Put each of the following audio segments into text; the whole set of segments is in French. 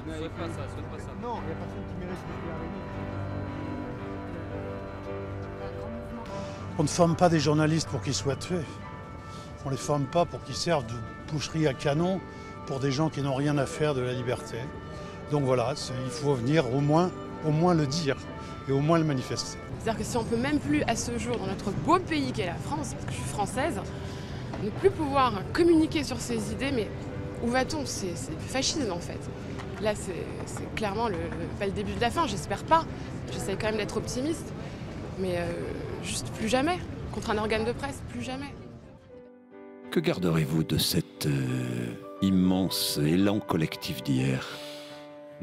Ne souhaite pas ça, souhaite pas ça. Non, il n'y a personne qui mérite de faire On ne forme pas des journalistes pour qu'ils soient tués. On ne les forme pas pour qu'ils servent de boucherie à canon pour des gens qui n'ont rien à faire de la liberté. Donc voilà, il faut venir au moins le dire et au moins le manifester. C'est-à-dire que si on ne peut même plus à ce jour, dans notre beau pays qu'est la France, parce que je suis française, ne plus pouvoir communiquer sur ces idées, mais où va-t-on? C'est du fascisme en fait. Là, c'est clairement pas le début de la fin, j'espère pas. J'essaie quand même d'être optimiste, mais juste plus jamais. Contre un organe de presse, plus jamais. Que garderez-vous de cet immense élan collectif d'hier?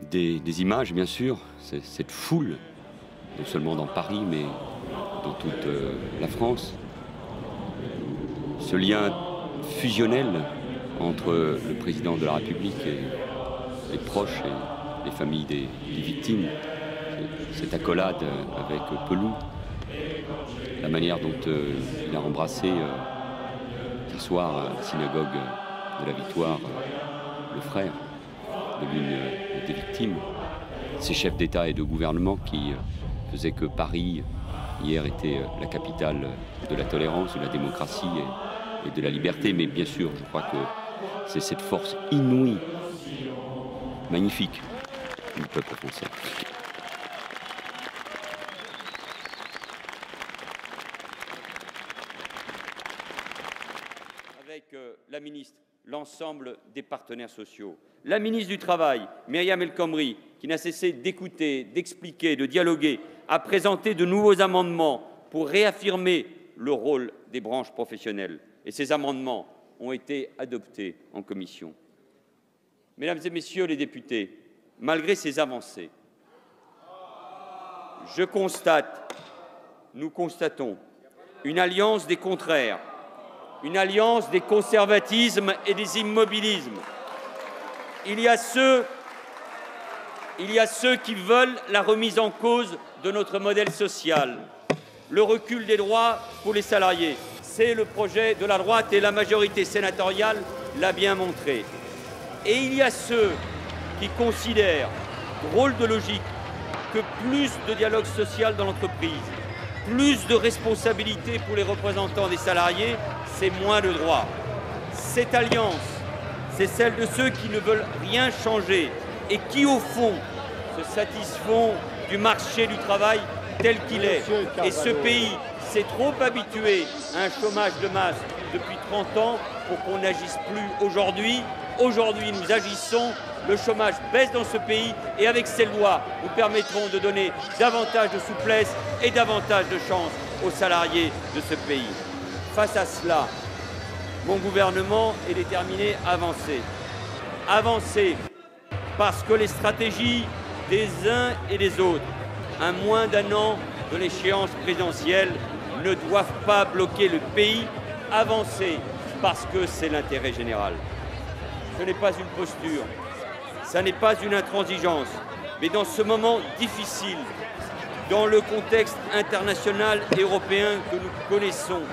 Des images, bien sûr, cette foule, non seulement dans Paris, mais dans toute la France. Ce lien fusionnel entre le président de la République et les proches et les familles des victimes. Cette accolade avec Pelou, la manière dont il a embrassé hier soir à la synagogue de la Victoire le frère de l'une des victimes, ces chefs d'État et de gouvernement qui faisaient que Paris, hier, était la capitale de la tolérance, de la démocratie et de la liberté. Mais bien sûr, je crois que c'est cette force inouïe, magnifique, du peuple français. Avec la ministre, l'ensemble des partenaires sociaux, la ministre du Travail, Myriam El Khomri, qui n'a cessé d'écouter, d'expliquer, de dialoguer, a présenté de nouveaux amendements pour réaffirmer le rôle des branches professionnelles. Et ces amendements ont été adoptés en commission. Mesdames et Messieurs les députés, malgré ces avancées, nous constatons une alliance des contraires, une alliance des conservatismes et des immobilismes. Il y a ceux qui veulent la remise en cause de notre modèle social, le recul des droits pour les salariés. C'est le projet de la droite et la majorité sénatoriale l'a bien montré. Et il y a ceux qui considèrent, drôle de logique, que plus de dialogue social dans l'entreprise, plus de responsabilité pour les représentants des salariés, c'est moins de droits. Cette alliance, c'est celle de ceux qui ne veulent rien changer et qui, au fond, se satisfont du marché du travail tel qu'il est. Et ce pays s'est trop habitué à un chômage de masse depuis 30 ans pour qu'on n'agisse plus aujourd'hui. Aujourd'hui, nous agissons, le chômage baisse dans ce pays et avec ces lois, nous permettrons de donner davantage de souplesse et davantage de chance aux salariés de ce pays. Face à cela, mon gouvernement est déterminé à avancer. Avancer parce que les stratégies des uns et des autres, à moins d'1 an de l'échéance présidentielle, ne doivent pas bloquer le pays. Avancer parce que c'est l'intérêt général. Ce n'est pas une posture, ce n'est pas une intransigeance, mais dans ce moment difficile, dans le contexte international et européen que nous connaissons,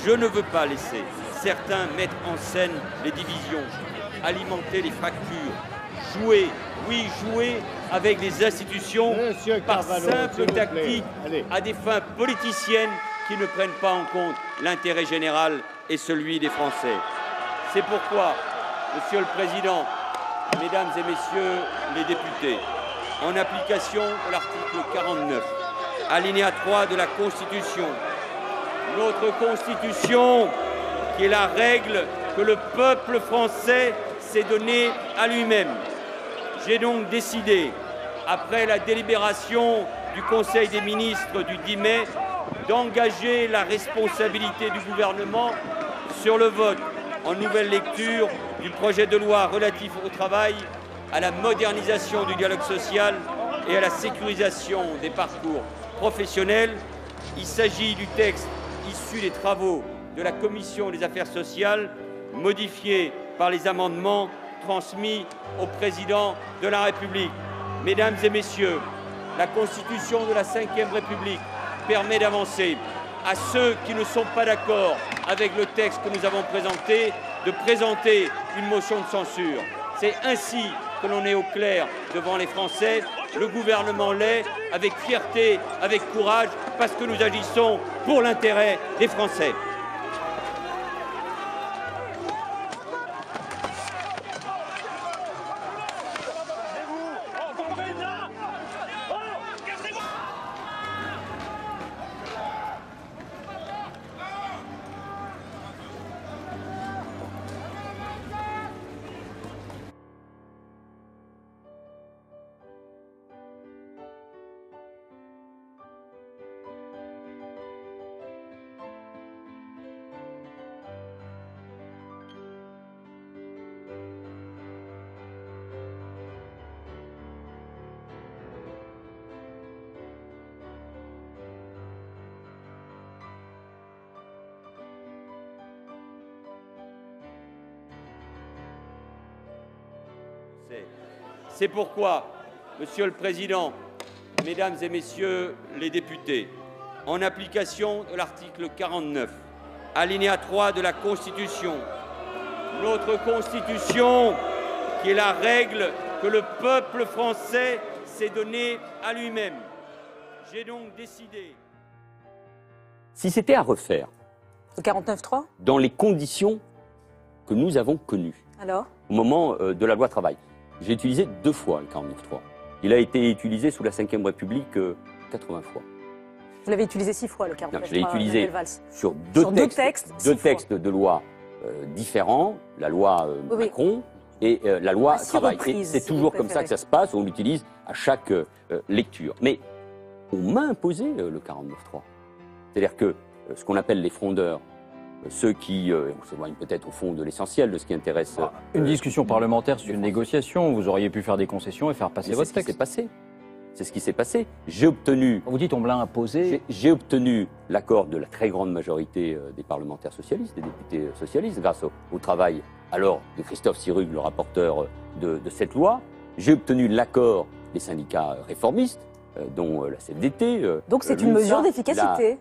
je ne veux pas laisser certains mettre en scène les divisions, alimenter les fractures, jouer, oui, jouer avec les institutions par simple tactique à des fins politiciennes qui ne prennent pas en compte l'intérêt général et celui des Français. C'est pourquoi, Monsieur le Président, Mesdames et Messieurs les députés, en application de l'article 49, alinéa 3 de la Constitution, notre Constitution, qui est la règle que le peuple français s'est donnée à lui-même. J'ai donc décidé, après la délibération du Conseil des ministres du 10 mai, d'engager la responsabilité du gouvernement sur le vote en nouvelle lecture du projet de loi relatif au travail, à la modernisation du dialogue social et à la sécurisation des parcours professionnels. Il s'agit du texte issu des travaux de la Commission des affaires sociales, modifié par les amendements transmis au Président de la République. Mesdames et Messieurs, la Constitution de la Ve République permet d'avancer. À ceux qui ne sont pas d'accord avec le texte que nous avons présenté, de présenter une motion de censure. C'est ainsi que l'on est au clair devant les Français. Le gouvernement l'est, avec fierté, avec courage, parce que nous agissons pour l'intérêt des Français. C'est pourquoi, Monsieur le Président, Mesdames et Messieurs les députés, en application de l'article 49, alinéa 3 de la Constitution, notre Constitution, qui est la règle que le peuple français s'est donnée à lui-même, j'ai donc décidé... Si c'était à refaire, Le 49.3 dans les conditions que nous avons connues, Alors au moment de la loi travail, j'ai utilisé 2 fois le 49.3. Il a été utilisé sous la Ve République 80 fois. Vous l'avez utilisé 6 fois, le 49.3. Non, je l'ai utilisé Manuel Valls. sur Sur deux textes de loi différents, la loi Oui, oui. Macron et la loi À 6 travail. Et reprises, c'est si vous toujours comme ça préférez. que ça se passe, on l'utilise à chaque lecture. Mais on m'a imposé le 49.3. C'est-à-dire que ce qu'on appelle les frondeurs, ceux qui, on s'éloigne peut-être au fond de l'essentiel de ce qui intéresse... Une discussion parlementaire, c'est une négociation. Vous auriez pu faire des concessions et faire passer mais votre c'est ce qui texte. s'est passé. C'est ce qui s'est passé. J'ai obtenu... Vous dites on me l'a imposé. J'ai obtenu l'accord de la très grande majorité des parlementaires socialistes, des députés socialistes, grâce au travail alors de Christophe Sirugue, le rapporteur de cette loi. J'ai obtenu l'accord des syndicats réformistes, dont la CFDT. Donc c'est une mesure d'efficacité.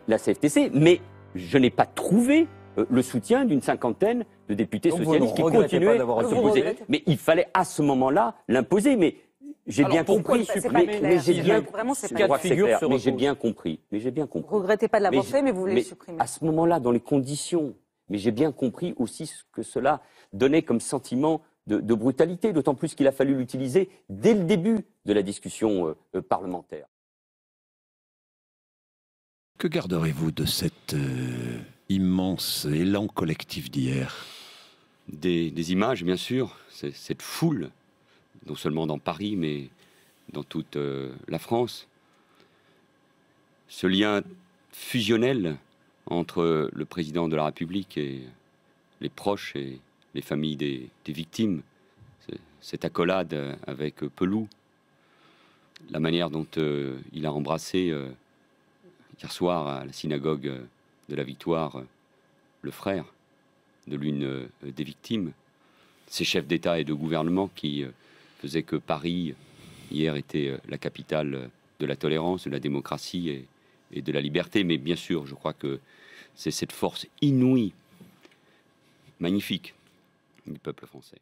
La CFTC, mais je n'ai pas trouvé le soutien d'une 50aine de députés Donc vous socialistes ne qui regrettez continuaient pas d'avoir à été s'opposer. regrettez. Mais il fallait à ce moment-là l'imposer. Mais j'ai Alors, bien pourquoi compris. le C'est pas supprimer clair. j'ai bien Vraiment, c'est je pas crois de que c'est figure clair, se mais j'ai repose. bien compris. Mais j'ai bien compris. Vous regrettez pas de l'avoir fait, mais vous voulez le supprimer. À ce moment-là, dans les conditions, mais j'ai bien compris aussi ce que cela donnait comme sentiment de brutalité, d'autant plus qu'il a fallu l'utiliser dès le début de la discussion parlementaire. Que garderez-vous de cet immense élan collectif d'hier? Des images, bien sûr, cette foule, non seulement dans Paris, mais dans toute la France. Ce lien fusionnel entre le président de la République et les proches et les familles des victimes. Cette accolade avec Pelou, la manière dont il a embrassé hier soir à la synagogue de la Victoire le frère de l'une des victimes, ces chefs d'État et de gouvernement qui faisaient que Paris, hier, était la capitale de la tolérance, de la démocratie et de la liberté. Mais bien sûr, je crois que c'est cette force inouïe, magnifique, du peuple français.